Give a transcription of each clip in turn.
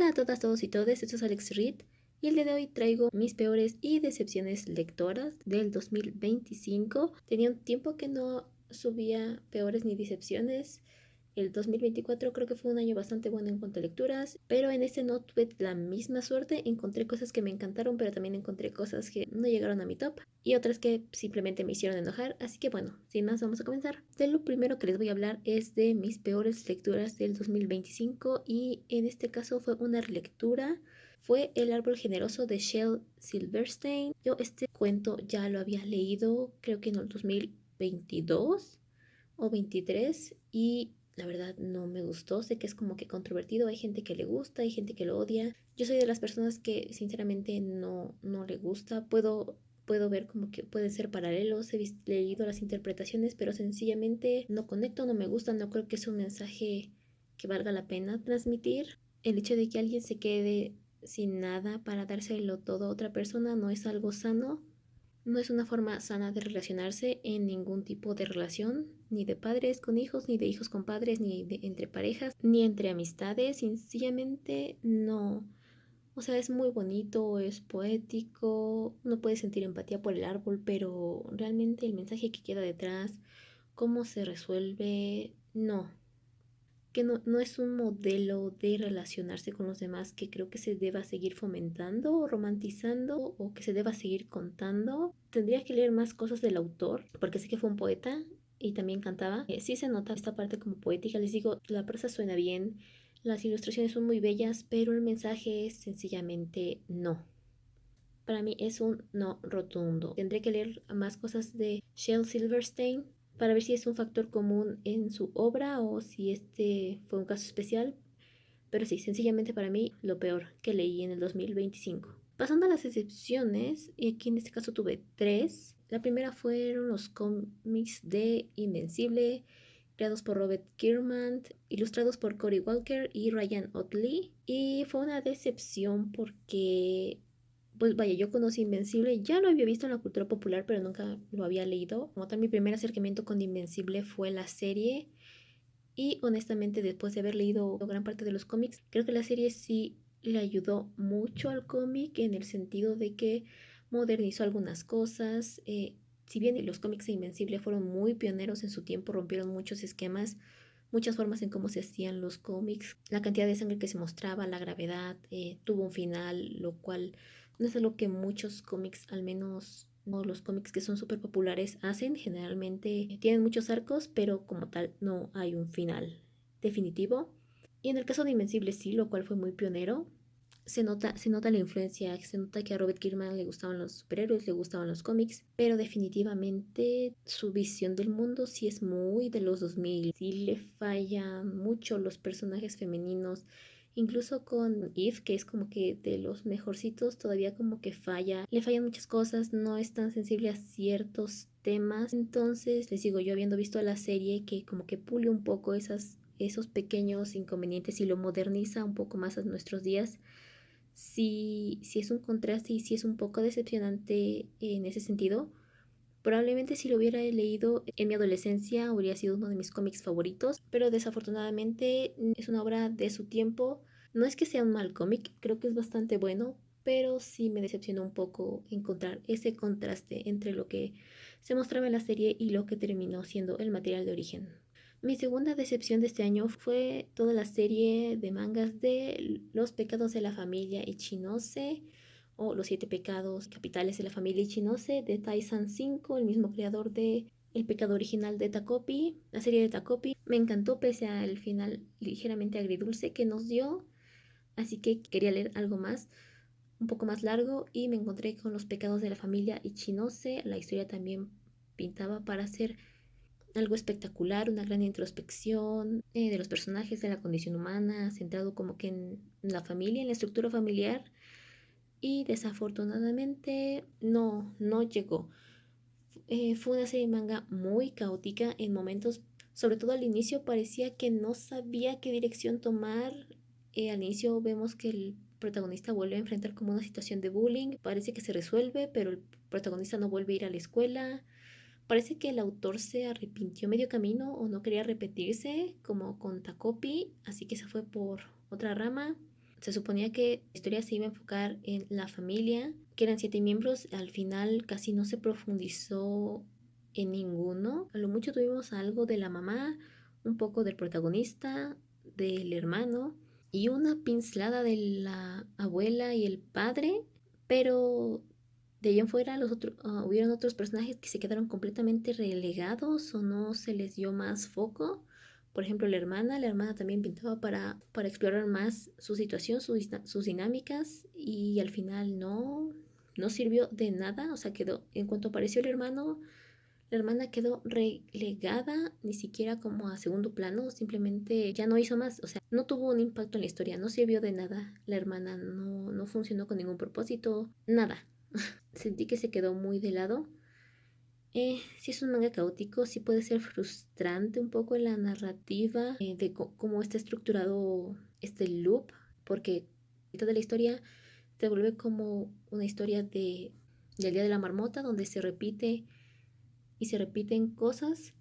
Hola a todas, todos y todes, esto es Alex Reed y el día de hoy traigo mis peores y decepciones lectoras del 2025. Tenía un tiempo que no subía peores ni decepciones. El 2024 creo que fue un año bastante bueno en cuanto a lecturas, pero en este no tuve la misma suerte. Encontré cosas que me encantaron, pero también encontré cosas que no llegaron a mi top y otras que simplemente me hicieron enojar. Así que bueno, sin más vamos a comenzar. De lo primero que les voy a hablar es de mis peores lecturas del 2025 y en este caso fue una relectura. Fue El árbol generoso de Shel Silverstein. Yo este cuento ya lo había leído creo que en el 2022 o 23 y la verdad no me gustó. Sé que es como que controvertido, hay gente que le gusta, hay gente que lo odia. Yo soy de las personas que sinceramente no le gusta. Puedo ver como que pueden ser paralelos, leído las interpretaciones, pero sencillamente no conecto, no me gusta, no creo que sea un mensaje que valga la pena transmitir. El hecho de que alguien se quede sin nada para dárselo todo a otra persona no es algo sano. No es una forma sana de relacionarse en ningún tipo de relación, ni de padres con hijos, ni de hijos con padres, ni de entre parejas, ni entre amistades. Sencillamente no. O sea, es muy bonito, es poético, uno puede sentir empatía por el árbol, pero realmente el mensaje que queda detrás, cómo se resuelve, no, que no es un modelo de relacionarse con los demás que creo que se deba seguir fomentando o romantizando o que se deba seguir contando. Tendría que leer más cosas del autor, porque sé que fue un poeta y también cantaba. Sí se nota esta parte como poética, les digo, la prosa suena bien, las ilustraciones son muy bellas, pero el mensaje es sencillamente no. Para mí es un no rotundo. Tendré que leer más cosas de Shel Silverstein para ver si es un factor común en su obra o si este fue un caso especial. Pero sí, sencillamente para mí lo peor que leí en el 2025. Pasando a las excepciones, y aquí en este caso tuve tres. La primera fueron los cómics de Invencible, creados por Robert Kirkman, ilustrados por Cory Walker y Ryan Otley. Y fue una decepción porque pues vaya, yo conocí Invencible, ya lo había visto en la cultura popular, pero nunca lo había leído. Como tal, mi primer acercamiento con Invencible fue la serie. Y honestamente, después de haber leído gran parte de los cómics, creo que la serie sí le ayudó mucho al cómic en el sentido de que modernizó algunas cosas. Si bien los cómics de Invencible fueron muy pioneros en su tiempo, rompieron muchos esquemas, muchas formas en cómo se hacían los cómics, la cantidad de sangre que se mostraba, la gravedad, tuvo un final, lo cual no es algo que muchos cómics, al menos no los cómics que son súper populares, hacen. Generalmente tienen muchos arcos, pero como tal no hay un final definitivo. Y en el caso de Invencible sí, lo cual fue muy pionero. Se nota la influencia, se nota que a Robert Kirkman le gustaban los superhéroes, le gustaban los cómics, pero definitivamente su visión del mundo sí es muy de los 2000. Sí le fallan mucho los personajes femeninos, incluso con Eve, que es como que de los mejorcitos, todavía como que falla, le fallan muchas cosas, no es tan sensible a ciertos temas. Entonces, les digo, yo habiendo visto la serie que como que pule un poco esos pequeños inconvenientes y lo moderniza un poco más a nuestros días, sí es un contraste y sí es un poco decepcionante en ese sentido. Probablemente si lo hubiera leído en mi adolescencia habría sido uno de mis cómics favoritos, pero desafortunadamente es una obra de su tiempo. No es que sea un mal cómic, creo que es bastante bueno, pero sí me decepcionó un poco encontrar ese contraste entre lo que se mostraba en la serie y lo que terminó siendo el material de origen. Mi segunda decepción de este año fue toda la serie de mangas de Los pecados de la familia Ichinose o Los siete pecados capitales de la familia Ichinose de Taizan 5, el mismo creador de El pecado original de Takopi. La serie de Takopi me encantó pese al final ligeramente agridulce que nos dio, así que quería leer algo más, un poco más largo, y me encontré con Los pecados de la familia Ichinose. La historia también pintaba para ser algo espectacular, una gran introspección de los personajes, de la condición humana, centrado como que en la familia, en la estructura familiar, y desafortunadamente no llegó. Fue una serie de manga muy caótica en momentos, sobre todo al inicio parecía que no sabía qué dirección tomar. Al inicio vemos que el protagonista vuelve a enfrentar como una situación de bullying, parece que se resuelve, pero el protagonista no vuelve a ir a la escuela. Parece que el autor se arrepintió medio camino o no quería repetirse como con Takopi, así que se fue por otra rama. Se suponía que la historia se iba a enfocar en la familia, que eran 7 miembros. Al final casi no se profundizó en ninguno. A lo mucho tuvimos algo de la mamá, un poco del protagonista, del hermano y una pincelada de la abuela y el padre, pero de ahí en fuera hubieron otros personajes que se quedaron completamente relegados o no se les dio más foco. Por ejemplo, la hermana también pintaba para explorar más su situación, sus dinámicas, y al final no sirvió de nada. O sea, en cuanto apareció el hermano, la hermana quedó relegada, ni siquiera como a segundo plano, simplemente ya no hizo más. O sea, no tuvo un impacto en la historia, no sirvió de nada. La hermana no funcionó con ningún propósito, nada. Sentí que se quedó muy de lado. Sí es un manga caótico, sí puede ser frustrante un poco la narrativa, de cómo está estructurado este loop, porque toda la historia te vuelve como una historia del Día de la Marmota, donde se repite y se repiten cosas,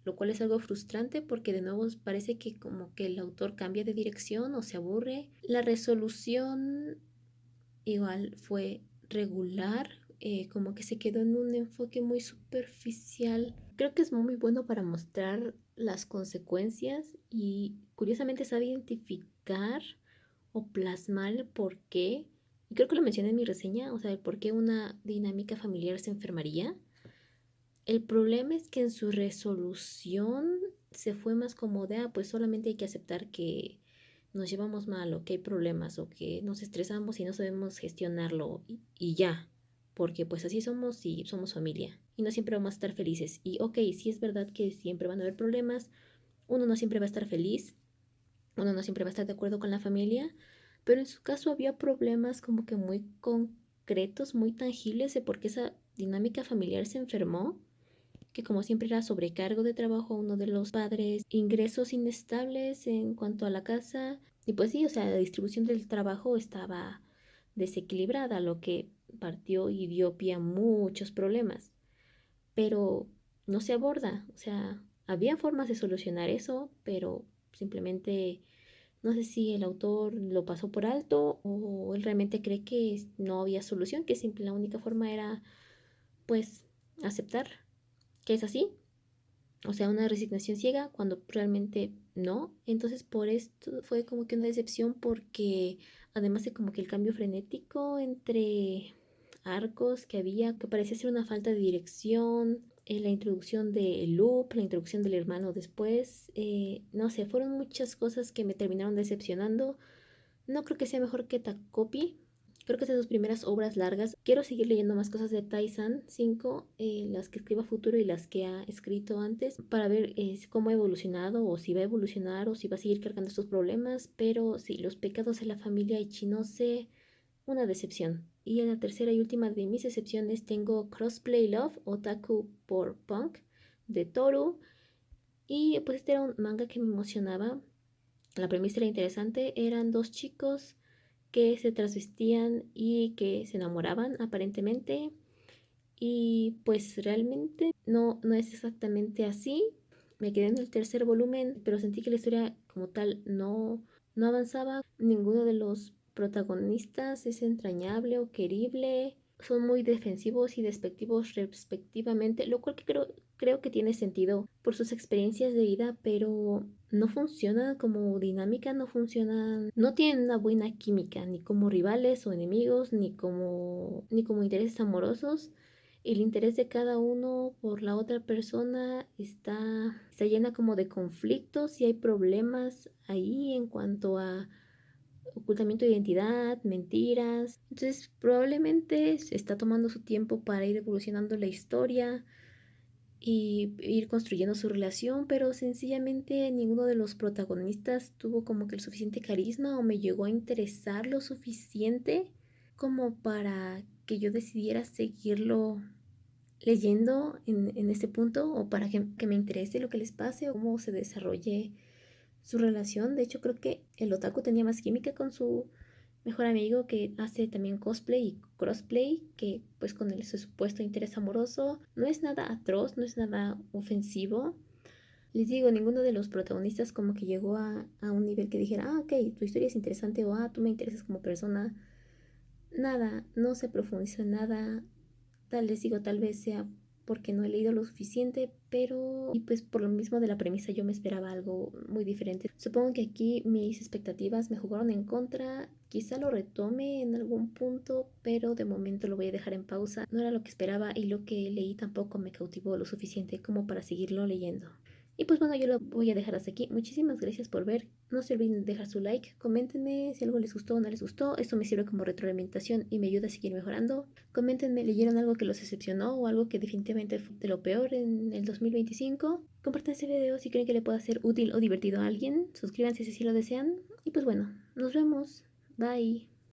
lo cual es algo frustrante porque de nuevo parece que como que el autor cambia de dirección o se aburre. La resolución igual fue regular, como que se quedó en un enfoque muy superficial. Creo que es muy bueno para mostrar las consecuencias y curiosamente sabe identificar o plasmar el por qué. Y creo que lo mencioné en mi reseña, o sea, el por qué una dinámica familiar se enfermaría. El problema es que en su resolución se fue más como de, pues solamente hay que aceptar que nos llevamos mal o que hay problemas o que nos estresamos y no sabemos gestionarlo y ya, porque pues así somos y somos familia y no siempre vamos a estar felices. Y ok, sí es verdad que siempre van a haber problemas, uno no siempre va a estar feliz, uno no siempre va a estar de acuerdo con la familia, pero en su caso había problemas como que muy concretos, muy tangibles de por qué esa dinámica familiar se enfermó, que como siempre era sobrecargo de trabajo a uno de los padres, ingresos inestables en cuanto a la casa, y pues sí, o sea, la distribución del trabajo estaba desequilibrada, lo que partió y dio pie a muchos problemas, pero no se aborda. O sea, había formas de solucionar eso, pero simplemente no sé si el autor lo pasó por alto o él realmente cree que no había solución, que la única forma era pues aceptar que es así, o sea, una resignación ciega cuando realmente no. Entonces por esto fue como que una decepción, porque además de como que el cambio frenético entre arcos que había, que parecía ser una falta de dirección, la introducción del loop, la introducción del hermano después, no sé, fueron muchas cosas que me terminaron decepcionando. No creo que sea mejor que Takopi. Creo que es de sus primeras obras largas. Quiero seguir leyendo más cosas de Taizan 5, las que escriba futuro y las que ha escrito antes, para ver cómo ha evolucionado o si va a evolucionar o si va a seguir cargando estos problemas. Pero sí, los pecados de la familia Ichinose, una decepción. Y en la tercera y última de mis decepciones tengo Crossplay Love, Otaku por Punk, de Toru. Y pues este era un manga que me emocionaba. La premisa era interesante, eran dos chicos que se transvestían y que se enamoraban aparentemente, y pues realmente no es exactamente así. Me quedé en el tercer volumen, pero sentí que la historia como tal no avanzaba. Ninguno de los protagonistas es entrañable o querible. Son muy defensivos y despectivos respectivamente, lo cual creo que tiene sentido por sus experiencias de vida, pero no funciona como dinámica, no funcionan, no tienen una buena química, ni como rivales o enemigos, ni como intereses amorosos. El interés de cada uno por la otra persona está llena como de conflictos y hay problemas ahí en cuanto a ocultamiento de identidad, mentiras. Entonces probablemente se está tomando su tiempo para ir evolucionando la historia y ir construyendo su relación, pero sencillamente ninguno de los protagonistas tuvo como que el suficiente carisma o me llegó a interesar lo suficiente como para que yo decidiera seguirlo leyendo en este punto, o para que me interese lo que les pase o cómo se desarrolle su relación. De hecho, creo que el otaku tenía más química con su mejor amigo, que hace también cosplay y crossplay, que pues con su supuesto interés amoroso no es nada atroz, no es nada ofensivo. Les digo, ninguno de los protagonistas como que llegó a un nivel que dijera, ah, ok, tu historia es interesante o ah, tú me interesas como persona. Nada, no se profundizó en nada. Tal les digo, tal vez sea porque no he leído lo suficiente, pero y pues por lo mismo de la premisa yo me esperaba algo muy diferente. Supongo que aquí mis expectativas me jugaron en contra, quizá lo retome en algún punto, pero de momento lo voy a dejar en pausa. No era lo que esperaba y lo que leí tampoco me cautivó lo suficiente como para seguirlo leyendo. Y pues bueno, yo lo voy a dejar hasta aquí. Muchísimas gracias por ver. No se olviden de dejar su like. Coméntenme si algo les gustó o no les gustó. Esto me sirve como retroalimentación y me ayuda a seguir mejorando. Coméntenme, ¿leyeron algo que los decepcionó o algo que definitivamente fue de lo peor en el 2025? Compartan este video si creen que le pueda ser útil o divertido a alguien. Suscríbanse si así lo desean. Y pues bueno, nos vemos. Bye.